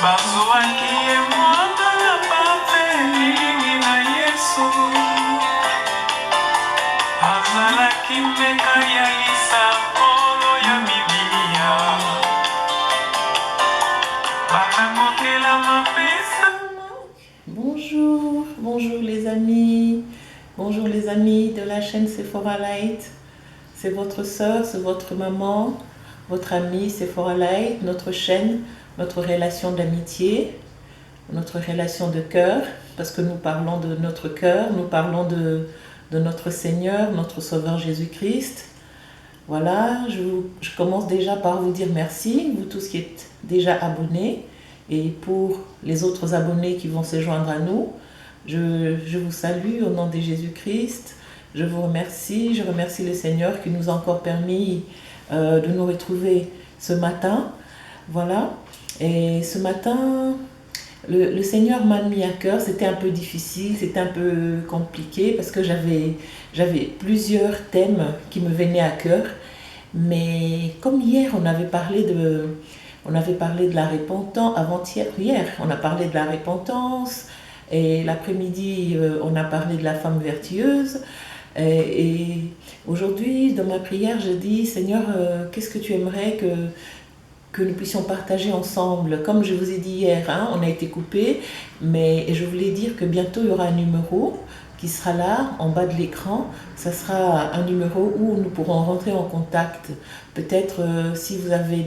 bazwaki ye mwana na batelingi na Yesu azalaki mbeka ya lisakolo ya Bibilia bakangokela mapesa. Bonjour, bonjour les amis de la chaîne Sephora Light. C'est votre soeur, c'est votre maman, votre amie Sephora Light, notre chaîne, notre relation d'amitié, notre relation de cœur, parce que nous parlons de notre cœur, nous parlons de notre Seigneur, notre Sauveur Jésus-Christ. Voilà, je commence déjà par vous dire merci, vous tous qui êtes déjà abonnés, et pour les autres abonnés qui vont se joindre à nous, je vous salue au nom de Jésus-Christ. Je vous remercie, je remercie le Seigneur qui nous a encore permis de nous retrouver ce matin. Voilà, et ce matin, le Seigneur m'a mis à cœur. C'était un peu difficile, c'était un peu compliqué parce que j'avais plusieurs thèmes qui me venaient à cœur. Mais comme hier, on avait parlé de la repentance, hier, on a parlé de la repentance, et l'après-midi, on a parlé de la femme vertueuse. Et aujourd'hui, dans ma prière, je dis, Seigneur, qu'est-ce que tu aimerais que nous puissions partager ensemble? Comme je vous ai dit hier, on a été coupés, mais je voulais dire que bientôt, il y aura un numéro qui sera là, en bas de l'écran. Ça sera un numéro où nous pourrons rentrer en contact. Peut-être si vous avez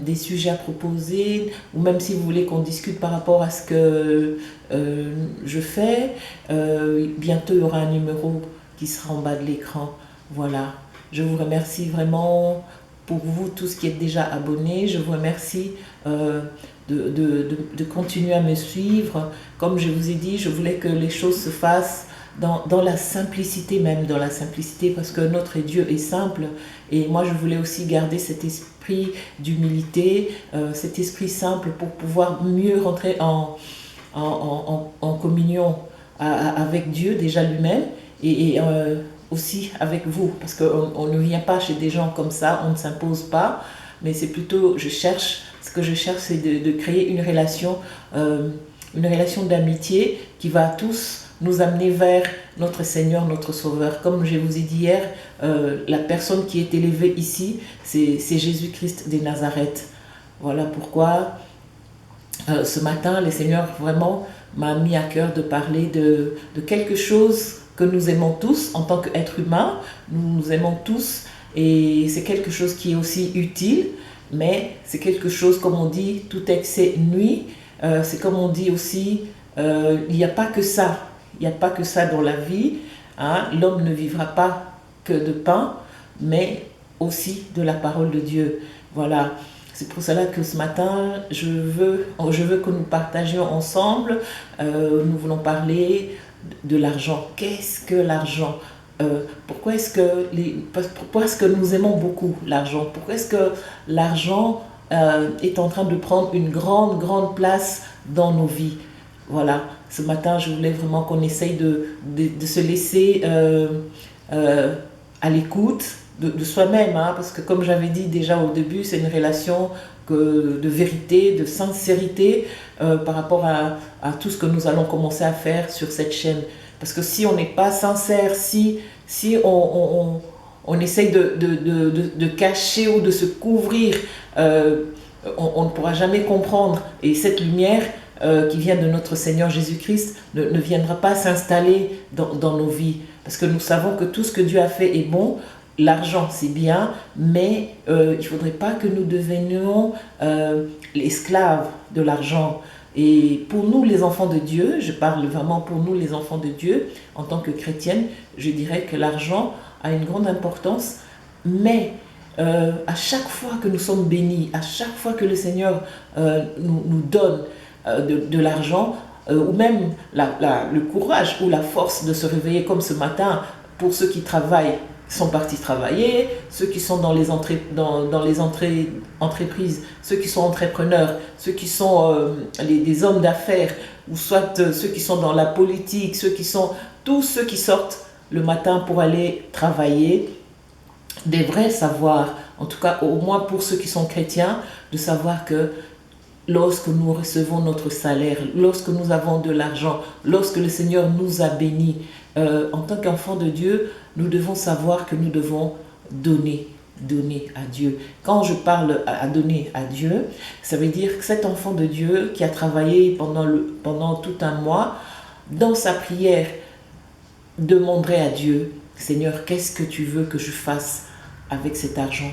des sujets à proposer, ou même si vous voulez qu'on discute par rapport à ce que je fais, bientôt il y aura un numéro qui sera en bas de l'écran. Voilà, je vous remercie vraiment pour vous tous qui êtes déjà abonnés. Je vous remercie de continuer à me suivre. Comme je vous ai dit, je voulais que les choses se fassent dans la simplicité, même dans la simplicité, parce que notre Dieu est simple. Et moi, je voulais aussi garder cet esprit d'humilité, cet esprit simple pour pouvoir mieux rentrer en communion avec Dieu déjà lui-même et aussi avec vous, parce qu'on ne vient pas chez des gens comme ça, on ne s'impose pas, mais c'est plutôt, ce que je cherche, c'est de créer une relation d'amitié qui va tous nous amener vers notre Seigneur, notre Sauveur. Comme je vous ai dit hier, la personne qui est élevée ici, c'est Jésus-Christ de Nazareth. Voilà pourquoi ce matin, le Seigneur vraiment m'a mis à cœur de parler de quelque chose que nous aimons tous en tant qu'êtres humains. Nous aimons tous, et c'est quelque chose qui est aussi utile, mais c'est quelque chose, comme on dit, tout excès nuit. C'est comme on dit aussi, il n'y a pas que ça. Il n'y a pas que ça dans la vie. L'homme ne vivra pas que de pain, mais aussi de la parole de Dieu. Voilà. C'est pour cela que ce matin, je veux que nous partagions ensemble. Nous voulons parler de l'argent. Qu'est-ce que l'argent? Pourquoi est-ce que nous aimons beaucoup l'argent? Pourquoi est-ce que l'argent est en train de prendre une grande place dans nos vies? Voilà, ce matin, je voulais vraiment qu'on essaye de se laisser à l'écoute de soi-même, parce que comme j'avais dit déjà au début, c'est une relation de vérité, de sincérité par rapport à tout ce que nous allons commencer à faire sur cette chaîne. Parce que si on n'est pas sincère, si on essaye de cacher ou de se couvrir, on ne pourra jamais comprendre. Et cette lumière qui vient de notre Seigneur Jésus-Christ ne viendra pas s'installer dans nos vies. Parce que nous savons que tout ce que Dieu a fait est bon. L'argent, c'est bien, mais il ne faudrait pas que nous devenions l'esclave de l'argent. Et pour nous, les enfants de Dieu, je parle vraiment pour nous, les enfants de Dieu, en tant que chrétienne, je dirais que l'argent a une grande importance, mais à chaque fois que nous sommes bénis, à chaque fois que le Seigneur nous donne de l'argent, ou même le courage ou la force de se réveiller comme ce matin, pour ceux qui travaillent, sont partis travailler, ceux qui sont dans les entreprises, ceux qui sont entrepreneurs, ceux qui sont des hommes d'affaires, ou soit ceux qui sont dans la politique, tous ceux qui sortent le matin pour aller travailler, devraient savoir, en tout cas au moins pour ceux qui sont chrétiens, de savoir que lorsque nous recevons notre salaire, lorsque nous avons de l'argent, lorsque le Seigneur nous a bénis, en tant qu'enfants de Dieu, nous devons savoir que nous devons donner à Dieu. Quand je parle à donner à Dieu, ça veut dire que cet enfant de Dieu qui a travaillé pendant tout un mois, dans sa prière, demanderait à Dieu, Seigneur, qu'est-ce que tu veux que je fasse avec cet argent?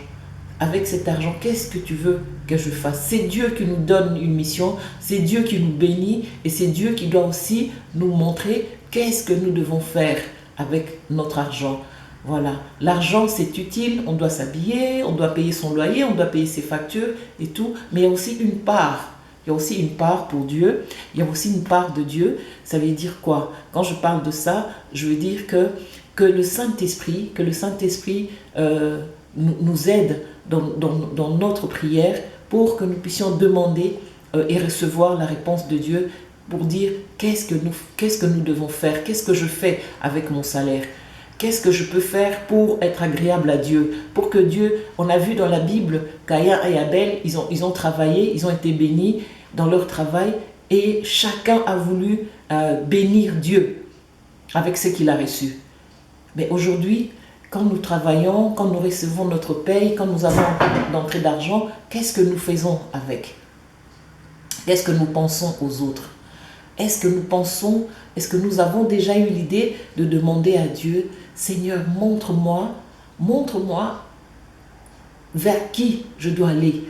Avec cet argent, qu'est-ce que tu veux que je fasse? C'est Dieu qui nous donne une mission, c'est Dieu qui nous bénit et c'est Dieu qui doit aussi nous montrer qu'est-ce que nous devons faire avec notre argent. Voilà, l'argent c'est utile, on doit s'habiller, on doit payer son loyer, on doit payer ses factures et tout, mais il y a aussi une part. Il y a aussi une part pour Dieu, il y a aussi une part de Dieu. Ça veut dire quoi? Quand je parle de ça, je veux dire que le Saint-Esprit, nous aide dans notre prière pour que nous puissions demander et recevoir la réponse de Dieu pour dire qu'est-ce que nous devons faire, qu'est-ce que je fais avec mon salaire, qu'est-ce que je peux faire pour être agréable à Dieu, pour que Dieu, on a vu dans la Bible Caïn et Abel, ils ont travaillé, ils ont été bénis dans leur travail et chacun a voulu bénir Dieu avec ce qu'il a reçu. Mais aujourd'hui, quand nous travaillons, quand nous recevons notre paye, quand nous avons d'entrée d'argent, qu'est-ce que nous faisons avec? Qu'est-ce que nous pensons aux autres? Est-ce que nous avons déjà eu l'idée de demander à Dieu, Seigneur, montre-moi vers qui je dois aller?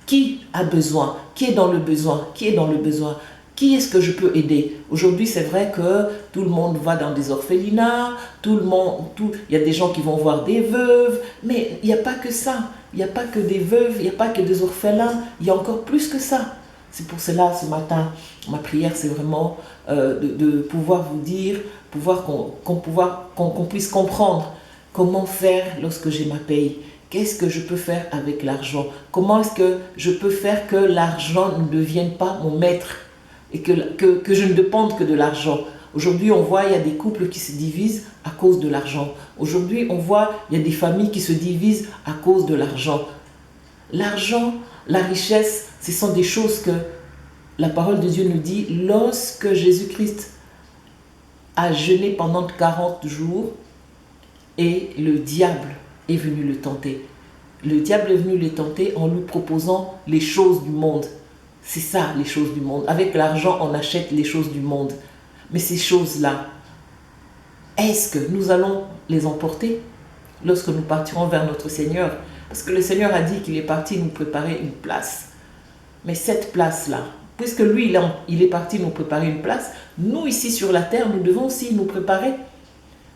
Qui a besoin? Qui est dans le besoin? Qui est dans le besoin? Qui est-ce que je peux aider? Aujourd'hui, c'est vrai que tout le monde va dans des orphelinats, il y a des gens qui vont voir des veuves, mais il n'y a pas que ça. Il n'y a pas que des veuves, il n'y a pas que des orphelins, il y a encore plus que ça. C'est pour cela, ce matin, ma prière, c'est vraiment de pouvoir vous dire, qu'on puisse comprendre comment faire lorsque j'ai ma paye. Qu'est-ce que je peux faire avec l'argent? Comment est-ce que je peux faire que l'argent ne devienne pas mon maître et que je ne dépende que de l'argent? Aujourd'hui, on voit, il y a des couples qui se divisent à cause de l'argent. Aujourd'hui, on voit, il y a des familles qui se divisent à cause de l'argent. L'argent, la richesse, ce sont des choses que la parole de Dieu nous dit. Lorsque Jésus-Christ a jeûné pendant 40 jours et le diable est venu le tenter. Le diable est venu le tenter en lui proposant les choses du monde. C'est ça, les choses du monde. Avec l'argent, on achète les choses du monde. Mais ces choses-là, est-ce que nous allons les emporter lorsque nous partirons vers notre Seigneur? Parce que le Seigneur a dit qu'il est parti nous préparer une place. Mais cette place-là, puisque lui, il est parti nous préparer une place, nous, ici sur la terre, nous devons aussi nous préparer.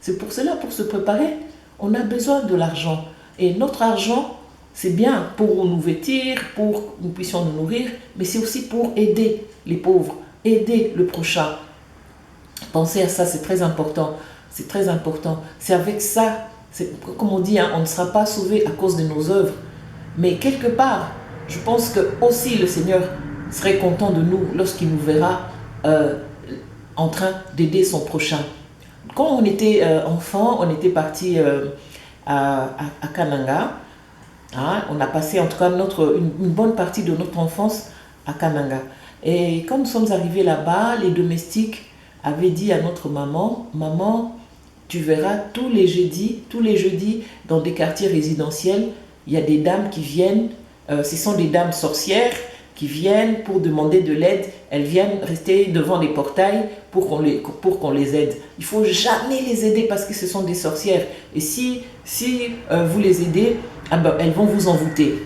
C'est pour cela, pour se préparer, on a besoin de l'argent. Et notre argent, c'est bien pour nous vêtir, pour que nous puissions nous nourrir, mais c'est aussi pour aider les pauvres, aider le prochain. Pensez à ça, c'est très important. C'est très important. C'est avec ça, comme on dit, hein, on ne sera pas sauvé à cause de nos œuvres. Mais quelque part, je pense que aussi le Seigneur serait content de nous lorsqu'il nous verra en train d'aider son prochain. Quand on était enfant, on était parti à Kananga. Hein, on a passé en tout cas une bonne partie de notre enfance à Kananga. Et quand nous sommes arrivés là-bas, les domestiques avaient dit à notre maman, « Maman, tu verras tous les jeudis dans des quartiers résidentiels, il y a des dames qui viennent, ce sont des dames sorcières qui viennent pour demander de l'aide. Elles viennent rester devant les portails pour qu'on les aide. Il ne faut jamais les aider parce que ce sont des sorcières. Et si vous les aidez, ah ben, elles vont vous envoûter. »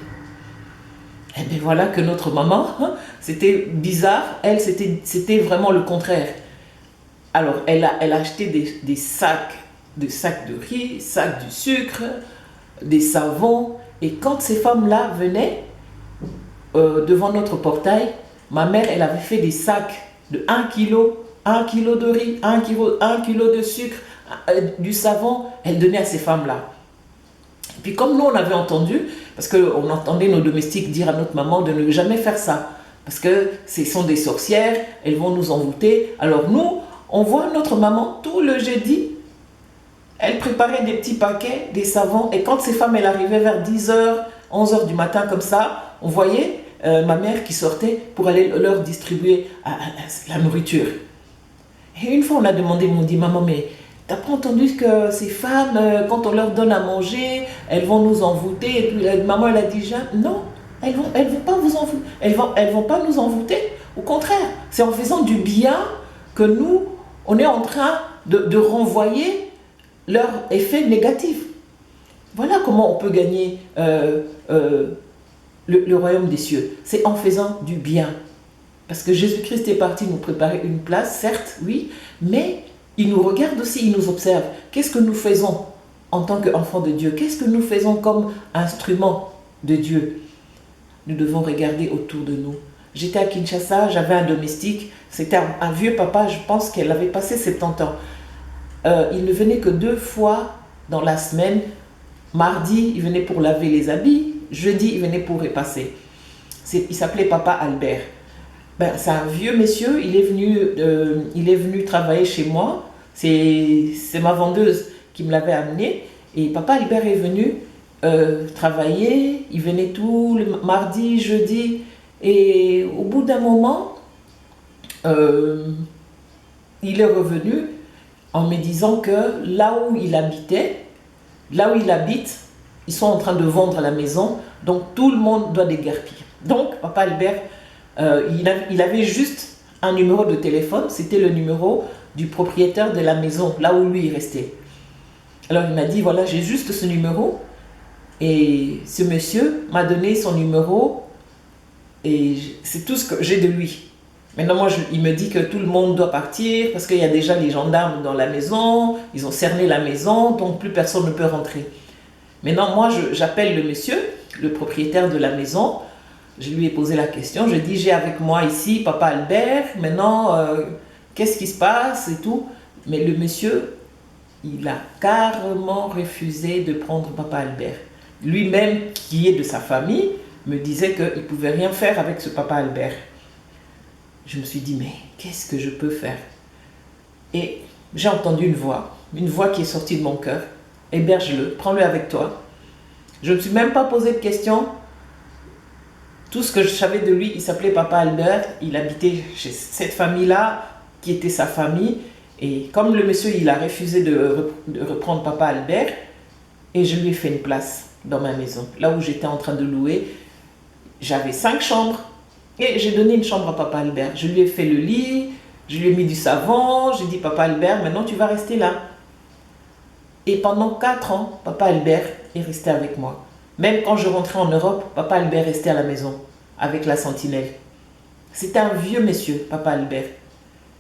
Et bien voilà que notre maman, hein, c'était bizarre, elle, c'était vraiment le contraire. Alors, elle a acheté des sacs de riz, sacs de sucre, des savons. Et quand ces femmes-là venaient devant notre portail, ma mère, elle avait fait des sacs de 1 kilo, 1 kilo de riz, 1 kilo de sucre, du savon. Elle donnait à ces femmes-là. Puis comme nous, on avait entendu, parce qu'on entendait nos domestiques dire à notre maman de ne jamais faire ça. Parce que ce sont des sorcières, elles vont nous envoûter. Alors nous, on voit notre maman, tout le jeudi, elle préparait des petits paquets, des savons. Et quand ces femmes, elles arrivaient vers 10h, 11h du matin comme ça, on voyait, ma mère qui sortait pour aller leur distribuer la nourriture. Et une fois, on a demandé, on dit, maman, mais t'as pas entendu que ces femmes, quand on leur donne à manger, elles vont nous envoûter? Et puis maman, elle a dit, non, elles vont pas vous envoûter, elles vont pas nous envoûter. Au contraire, c'est en faisant du bien que nous, on est en train de renvoyer leur effet négatif. Voilà comment on peut gagner le royaume des cieux. C'est en faisant du bien. Parce que Jésus-Christ est parti nous préparer une place, certes, oui, mais il nous regarde aussi, il nous observe. Qu'est-ce que nous faisons en tant qu'enfants de Dieu? Qu'est-ce que nous faisons comme instrument de Dieu? Nous devons regarder autour de nous. J'étais à Kinshasa, j'avais un domestique, c'était un vieux papa, je pense qu'elle avait passé 70 ans. Il ne venait que 2 fois dans la semaine. Mardi, il venait pour laver les habits, jeudi, il venait pour repasser. Il s'appelait Papa Albert. C'est un vieux monsieur, il est venu travailler chez moi. C'est ma vendeuse qui me l'avait amené. Et Papa Albert est venu travailler, il venait tout le mardi, jeudi. Et au bout d'un moment, il est revenu en me disant que là où il habitait, là où il habite, ils sont en train de vendre la maison, donc tout le monde doit déguerpir. Donc, Papa Albert, il avait juste un numéro de téléphone, c'était le numéro du propriétaire de la maison, là où lui il restait. Alors il m'a dit, voilà, j'ai juste ce numéro, et ce monsieur m'a donné son numéro, et c'est tout ce que j'ai de lui. Maintenant, moi, il me dit que tout le monde doit partir, parce qu'il y a déjà les gendarmes dans la maison, ils ont cerné la maison, donc plus personne ne peut rentrer. Maintenant, moi, j'appelle le monsieur, le propriétaire de la maison. Je lui ai posé la question. Je dis, j'ai avec moi ici Papa Albert. Maintenant, qu'est-ce qui se passe et tout. Mais le monsieur, il a carrément refusé de prendre Papa Albert. Lui-même, qui est de sa famille, me disait qu'il ne pouvait rien faire avec ce Papa Albert. Je me suis dit, mais qu'est-ce que je peux faire? Et j'ai entendu une voix qui est sortie de mon cœur. Héberge-le, prends-le avec toi. Je ne me suis même pas posé de questions. Tout ce que je savais de lui, il s'appelait Papa Albert. Il habitait chez cette famille-là, qui était sa famille. Et comme le monsieur, il a refusé de reprendre Papa Albert, et je lui ai fait une place dans ma maison. Là où j'étais en train de louer, j'avais 5 chambres. Et j'ai donné une chambre à Papa Albert. Je lui ai fait le lit, je lui ai mis du savon. J'ai dit, Papa Albert, maintenant tu vas rester là. Et pendant 4 ans, Papa Albert est resté avec moi. Même quand je rentrais en Europe, Papa Albert restait à la maison, avec la sentinelle. C'était un vieux monsieur, Papa Albert.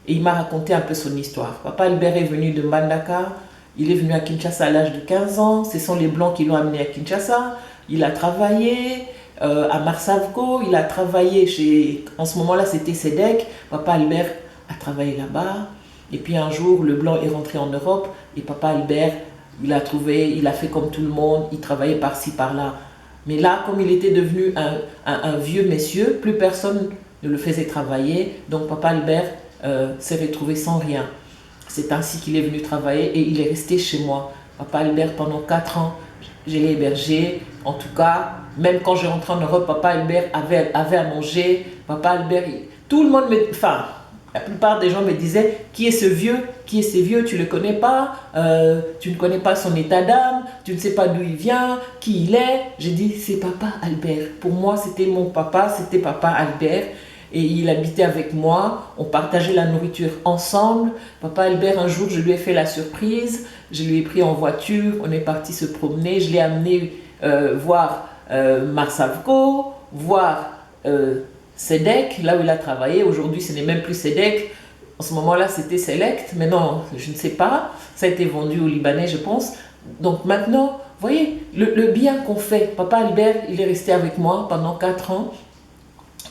Et il m'a raconté un peu son histoire. Papa Albert est venu de Mbandaka. Il est venu à Kinshasa à l'âge de 15 ans. Ce sont les Blancs qui l'ont amené à Kinshasa. Il a travaillé à Marsavco. Il a travaillé chez... En ce moment-là, c'était SEDEC. Papa Albert a travaillé là-bas. Et puis un jour, le Blanc est rentré en Europe. Et Papa Albert... il a fait comme tout le monde, il travaillait par-ci, par-là. Mais là, comme il était devenu un vieux monsieur, plus personne ne le faisait travailler. Donc Papa Albert s'est retrouvé sans rien. C'est ainsi qu'il est venu travailler et il est resté chez moi. Papa Albert, pendant 4 ans, je l'ai hébergé. En tout cas, même quand je rentrais en Europe, Papa Albert avait à manger. Papa Albert, tout le monde me... Enfin, la plupart des gens me disaient, qui est ce vieux? Qui est ce vieux? Tu ne le connais pas, tu ne connais pas son état d'âme, tu ne sais pas d'où il vient, qui il est. J'ai dit, c'est Papa Albert. Pour moi, c'était mon papa, c'était Papa Albert. Et il habitait avec moi, on partageait la nourriture ensemble. Papa Albert, un jour, je lui ai fait la surprise. Je lui ai pris en voiture, on est parti se promener. Je l'ai amené voir Marsavco, voir... SEDEC, là où il a travaillé. Aujourd'hui, ce n'est même plus SEDEC. En ce moment-là, c'était Select. Mais non, je ne sais pas. Ça a été vendu aux Libanais, je pense. Donc maintenant, vous voyez, le bien qu'on fait. Papa Albert, il est resté avec moi pendant 4 ans,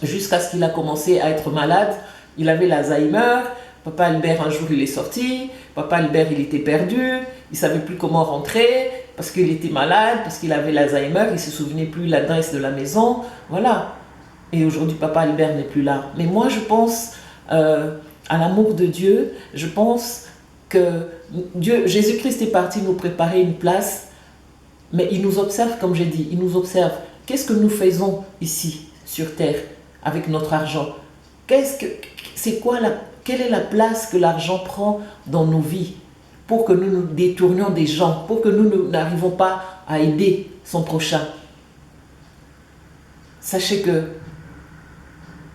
jusqu'à ce qu'il a commencé à être malade. Il avait l'Alzheimer. Papa Albert, un jour, il est sorti. Papa Albert, il était perdu. Il ne savait plus comment rentrer parce qu'il était malade, parce qu'il avait l'Alzheimer. Il ne se souvenait plus l'adresse de la maison. Voilà. Et aujourd'hui, Papa Albert n'est plus là. Mais moi, je pense à l'amour de Dieu. Je pense que Jésus-Christ est parti nous préparer une place. Mais il nous observe, comme j'ai dit, il nous observe. Qu'est-ce que nous faisons ici sur terre avec notre argent? Quelle est la place que l'argent prend dans nos vies pour que nous nous détournions des gens, pour que nous n'arrivons pas à aider son prochain? Sachez que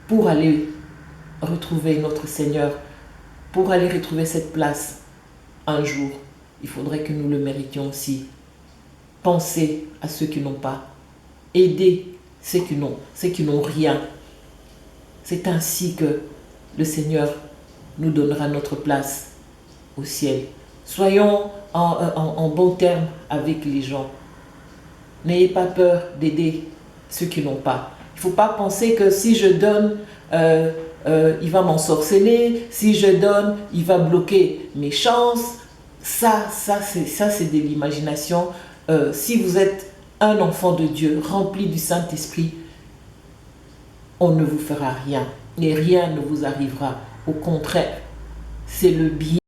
pour aller retrouver notre Seigneur, pour aller retrouver cette place un jour, il faudrait que nous le méritions aussi. Pensez à ceux qui n'ont pas. Aidez ceux qui n'ont rien. C'est ainsi que le Seigneur nous donnera notre place au ciel. Soyons en bon terme avec les gens. N'ayez pas peur d'aider ceux qui n'ont pas. Il ne faut pas penser que si je donne, il va m'ensorceler. Si je donne, il va bloquer mes chances. Ça c'est de l'imagination. Si vous êtes un enfant de Dieu, rempli du Saint-Esprit, on ne vous fera rien. Et rien ne vous arrivera. Au contraire, c'est le bien.